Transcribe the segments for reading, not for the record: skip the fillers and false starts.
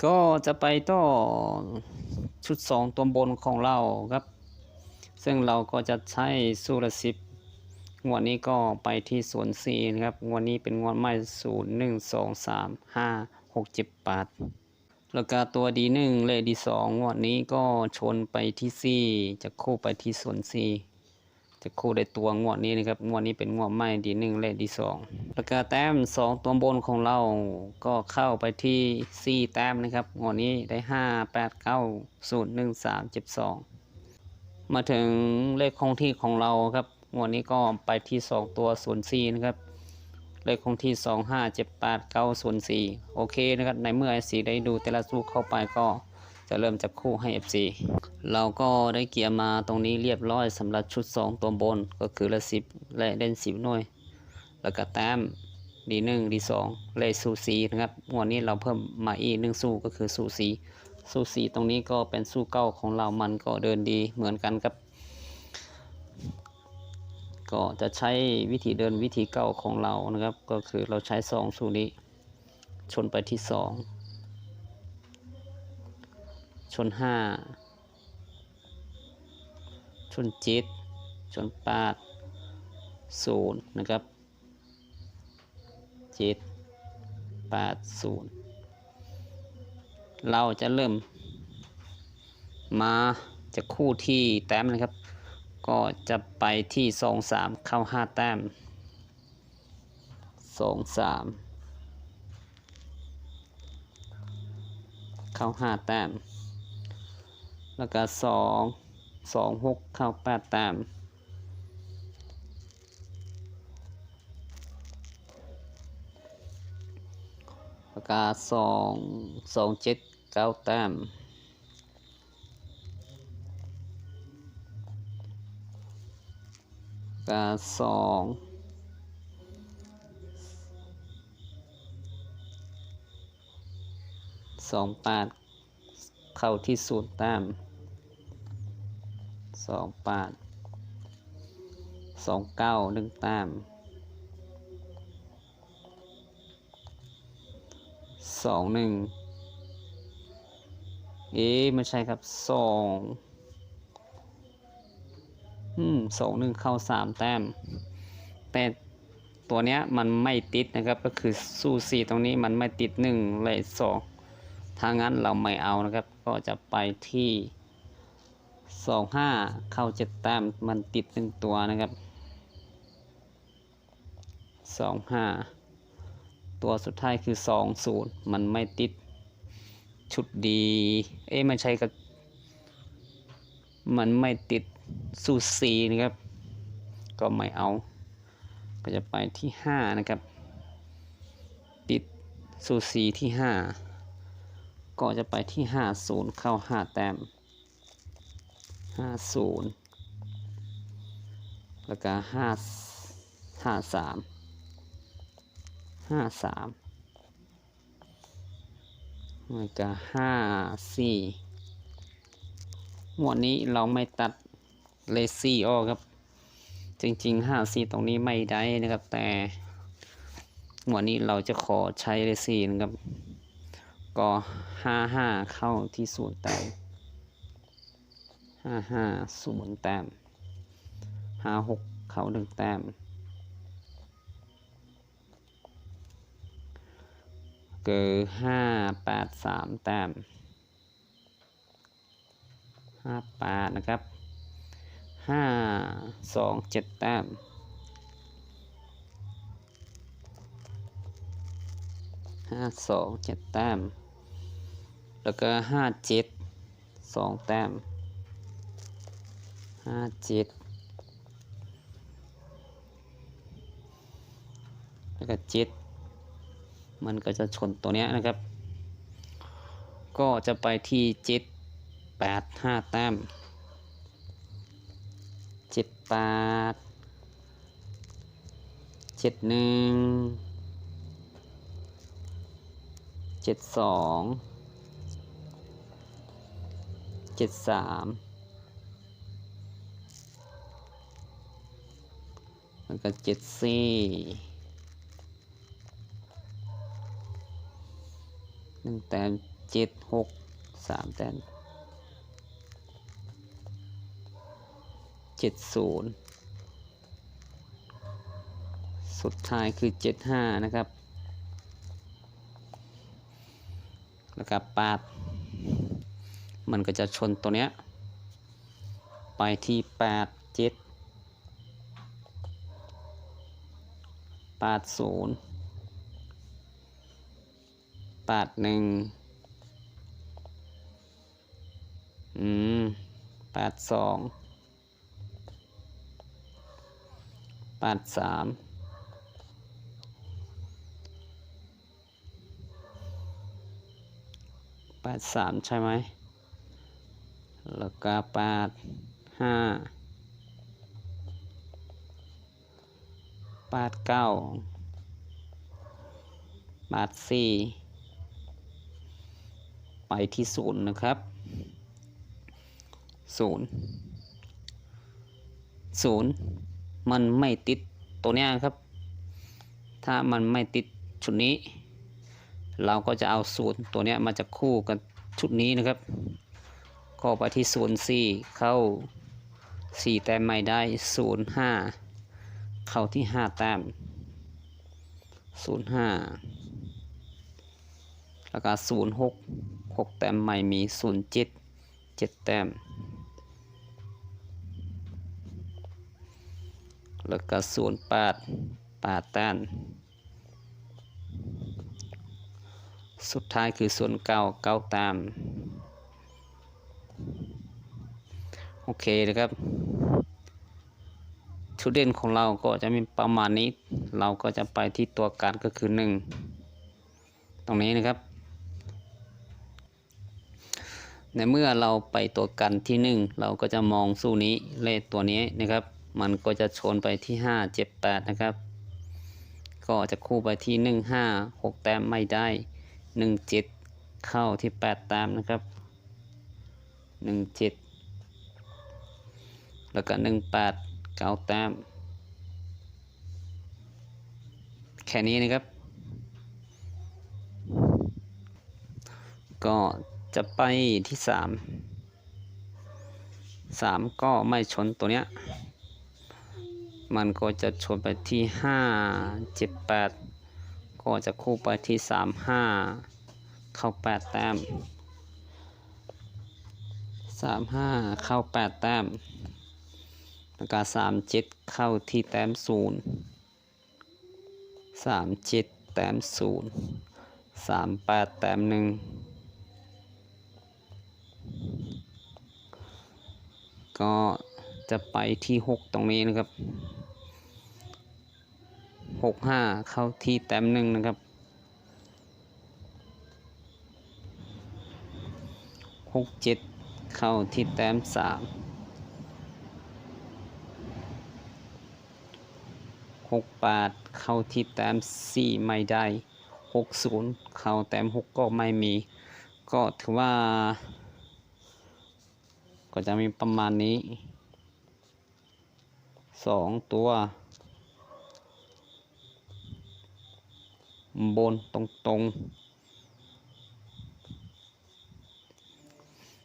ก็จะไปต่อชุด2ตัวบนของเราครับซึ่งเราก็จะใช้สูตร10งวดนี้ก็ไปที่ศูนย์4นะครับงวดนี้เป็นงวดไม้0 1 2 3 5 6 7 8แล้วก็ตัวดี1เลขดี2งวดนี้ก็ชนไปที่4จะคู่ไปที่ศูนย์4จะคู่ได้ตัวงวดนี้นะครับงวดนี้เป็นงวดไม้ดี1เลขดี2แล้วก็แต้ม2ตัวบนของเราก็เข้าไปที่4แต้มนะครับงวดนี้ได้5 8 9 0 1 3 7 2มาถึงเลขคงที่ของเราครับงวดนี้ก็ไปที่2ตัว0 4นะครับเลขคงที่2 5 7 8 9 0 4โอเคนะครับในเมื่อ FC ได้ดูแต่ละสูตรเข้าไปก็จะเริ่มจับคู่ให้ FC เราก็ได้เกียร์มาตรงนี้เรียบร้อยสำหรับชุด2ตัวบนก็คือละ10และเล่น10หน่วยแล้วก็แต้มดี1ดี2เลขสูสีนะครับงวดนี้เราเพิ่มมาอีก1สู้ก็คือสูสีตรงนี้ก็เป็นสู้เก้าของเรามันก็เดินดีเหมือนกันครับก็จะใช้วิธีเดินวิธีเก้าของเรานะครับก็คือเราใช้2สู้นี้ชนไปที่2ชน5ชน7ชน8 0นะครับ7 8 0เราจะเริ่มมาจะคู่ที่แต้มนะครับก็จะไปที่2 3เข้า5แต้ม2 3เข้า5แต้มแล้วก็2 6เข้า8แต้มแล้วก็2 7 9แต้มก็2 8เข้าที่0แต้ม2 8 2 9 1แต้ม2 1ไม่ใช่ครับ2 1เข้า3แต้มแต่ตัวเนี้ยมันไม่ติดนะครับก็คือสู้4ตรงนี้มันไม่ติด1เลย2ถ้างั้นเราไม่เอานะครับก็จะไปที่2 5เข้า7แต้มมันติด1ตัวนะครับ2 5ตัวสุดท้ายคือ2 0มันไม่ติดชุดดีไม่ใช่กับมันไม่ติดสูสีนะครับก็ไม่เอาก็จะไปที่5นะครับติดสูสีที่5ก็จะไปที่50เข้า5แต้ม50แล้วก็53แล้วก็54งวดนี้เราไม่ตัดเลซี่ออกครับจริงๆ54ตรงนี้ไม่ได้นะครับแต่งวดนี้เราจะขอใช้เลซี่นะครับก็55เข้าที่0แต้ม0แต้ม56เข้า1แต้มเกิด5 8 3แต้ม58นะครับ5 2 7แต้ม5 2 7แต้มแล้วก็57 2แต้ม57แล้วก็7มันก็จะชนตัวเนี้ยนะครับก็จะไปที่7 8 5แต้ม7 8 7 1 7 2 7 3แล้วก็7 4 1แต้ม 7 6 3 แต้ม70สุดท้ายคือ75นะครับแล้วก็8มันก็จะชนตัวเนี้ยไปที่8 7 80 81 82 83 83ใช่ไหมแล้วก็85 89 84ไปที่0นะครับ0มันไม่ติดตัวเนี้ยครับถ้ามันไม่ติดชุดนี้เราก็จะเอา0ตัวเนี้ยมาจะคู่กับชุดนี้นะครับก็ไปที่04เข้า4แต้มไม่ได้05เข้าที่5แต้ม05แล้วก็06แต้มไม่มี07 7แต้มแล้วก็8 แต้มสุดท้ายคือ9 แต้มโอเคนะครับชุดเด่นของเราก็จะมีประมาณนี้เราก็จะไปที่ตัวการก็คือ1ตรงนี้นะครับในเมื่อเราไปตัวกันที่1เราก็จะมองสู้นี้เลขตัวนี้นะครับมันก็จะชนไปที่5 7 8นะครับก็จะคู่ไปที่1 5 6แต้มไม่ได้1 7เข้าที่8แต้มนะครับ1 7แล้วก็1 8 9แต้มแค่นี้นะครับก็จะไปที่3ก็ไม่ชนตัวเนี้ยมันก็จะชนไปที่5 7 8ก็จะคู่ไปที่3 5เข้า8แต้ม3 5เข้า8แต้มแล้วก็3 7เข้าที่แต้ม0 3 7แต้ม0 3 8แต้ม1ก็จะไปที่6ตรงนี้นะครับ6 5เข้าที่แต้ม1นะครับ6 7เข้าที่แต้ม3 6 8เข้าที่แต้ม4ไม่ได้60เข้าแต้ม6ก็ไม่มีก็ถือว่าก็จะมีประมาณนี้2ตัวบนตรง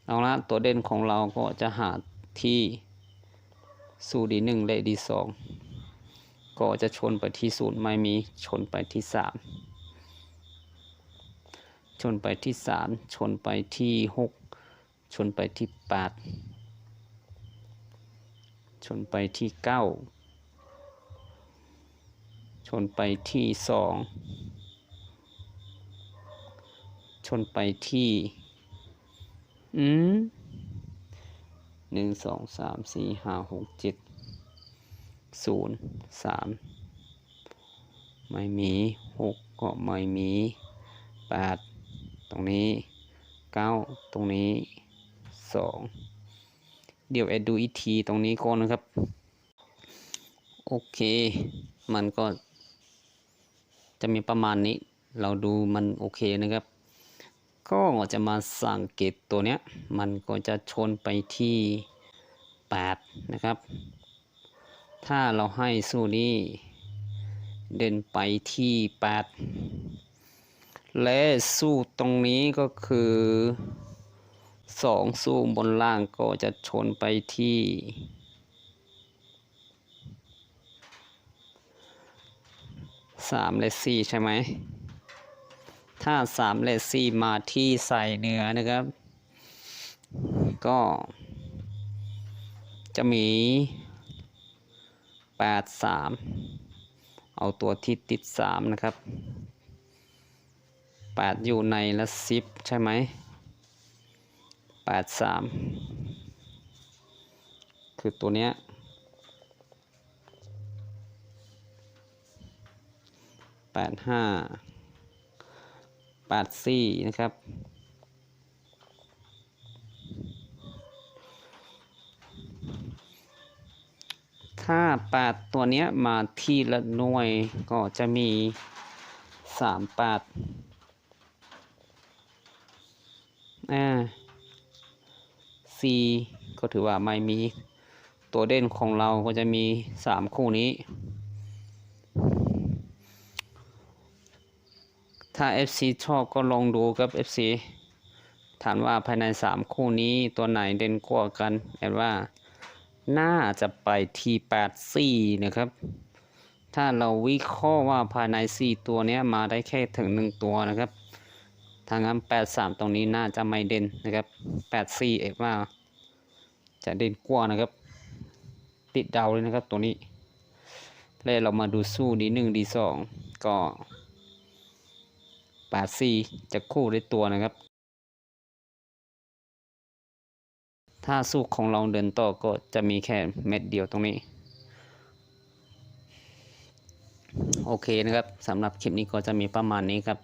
เอาละตัวเด่นของเราก็จะหาที่สูดี1และดี2ก็จะชนไปที่0ไม่มีชนไปที่3ชนไปที่3ชนไปที่6ชนไปที่8ชนไปที่9ชนไปที่2ชนไปที่1 2 3 4 5 6 7 0 3ไม่มี6ก็ไม่มี8ตรงนี้9ตรงนี้2เดี๋ยวดูอีกทีตรงนี้ก่อนนะครับโอเคมันก็จะมีประมาณนี้เราดูมันโอเคนะครับก็จะมาสังเกตตัวเนี้ยมันก็จะชนไปที่8นะครับถ้าเราให้สู้นี้เดินไปที่8 และสู้ตรงนี้ก็คือ2สู้บนล่างก็จะชนไปที่3และ4ใช่ไหมถ้า3และ4มาที่ใส่เหนือนะครับก็จะมี8 3เอาตัวที่ติด3นะครับ8อยู่ในละ10ใช่ไหม8 3คือตัวเนี้ย8 5 8 4นะครับถ้า8ตัวเนี้ยมาที่ละหน่วยก็จะมี3 84ก็ถือว่าไม่มีตัวเด่นของเราก็จะมี3คู่นี้ถ้า FC ชอบก็ลองดูครับ FC ถามว่าภายใน3คู่นี้ตัวไหนเด่นกว่ากันแอบว่าน่าจะไปที่8 4นะครับถ้าเราวิเคราะห์ว่าภายใน4ตัวนี้มาได้แค่ถึง1ตัวนะครับทางนั้น8 3ตรงนี้น่าจะไม่เด่นนะครับ8 4เอกว่าจะเด่นกว่านะครับติดเดาเลยนะครับตัวนี้แล้วเรามาดูสู้D1 D2ก็8 4จะคู่ได้ตัวนะครับถ้าสู้ของเราเดินต่อก็จะมีแค่เม็ดเดียวตรงนี้โอเคนะครับสำหรับคลิปนี้ก็จะมีประมาณนี้ครับ